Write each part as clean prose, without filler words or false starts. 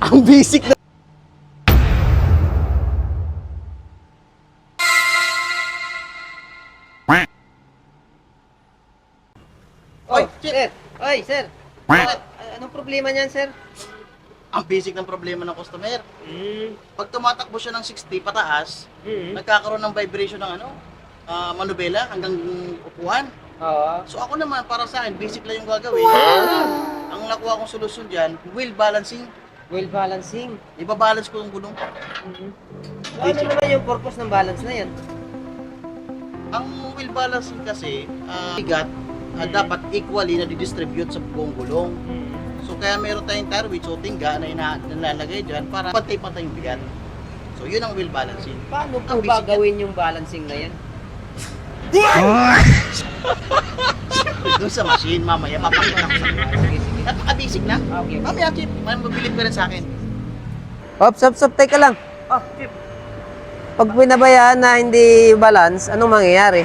Ang basic na... Oy, sir! Oy, sir! Bakit? Anong problema niyan, sir? Ang basic ng problema ng customer. Hmm. Pag tumatakbo siya ng 60 pataas, nagkakaroon ng vibration ng manubela hanggang upuan. Oo. So ako naman, para sa akin, basic lang yung gagawin. Ang nakuha kong solusyon dyan, wheel balancing. Wheel balancing. Ibabalance ko yung gulong. Ano naman yung purpose ng balance na yan? Ang wheel balancing kasi, bigat, dapat equally na didistribute sa buong gulong. So kaya meron tayong tire width o tingga na nilalagay dyan para pantay-pantay yung bigat. So yun ang wheel balancing. Paano Ang po ba basic gawin yung balancing na yan? Doon sa machine, mamaya papakita ko sa inyo. Sige, sige. Napaka-basic na. Okay. Mamaya, Chip, mabilib ka rin sa akin. Stop, teka lang. Oh, Chip. Pag pinabayaan na hindi balance, anong mangyayari?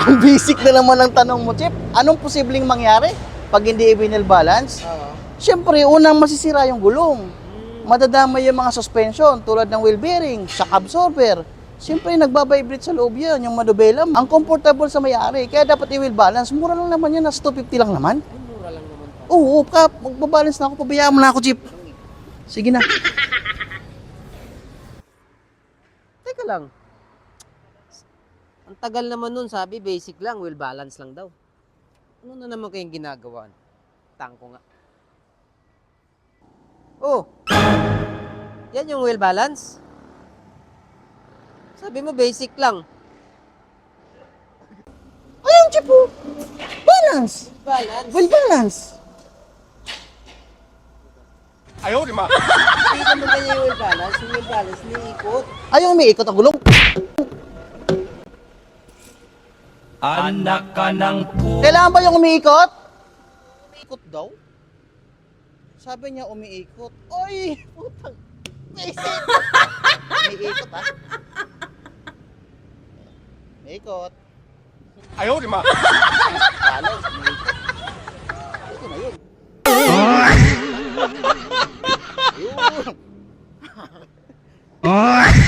Ang basic na naman ang tanong mo, Chip. Anong posibleng mangyari pag hindi i-wheel balance? Oo. Siyempre, unang masisira yung gulong. Madadamay yung mga suspension tulad ng wheel bearing, shock absorber. Siyempre, nagbabibrate sa loob yan, yung manubela. Ang comfortable sa may-ari, kaya dapat i-wheel balance. Mura lang naman yan, nasa 250 lang naman. Ay, mura lang naman to. Oo, magbabalance na ako, pabayaan mo na ako, Chip. Sige na. Teka lang. Ang tagal naman nun, sabi basic lang, wheel balance lang daw. Ano na naman kayong ginagawa? Tangko nga. Oh! Yan yung wheel balance? Sabi mo basic lang. Ayun, Chip, oh. Balance. Balance? Wheel balance. Hindi naman ganyan yung wheel balance. Yung wheel balance, niikot. Ayaw umiikot ang gulong. Anak ka ng Kailangan ba yung umiikot? Umiikot daw? Sabi niya umiikot. Oy, putang. Basic. Umiikot, ha? Umiikot. Ayaw, di ma. Balance, umiikot. Ito na yun. Ayun.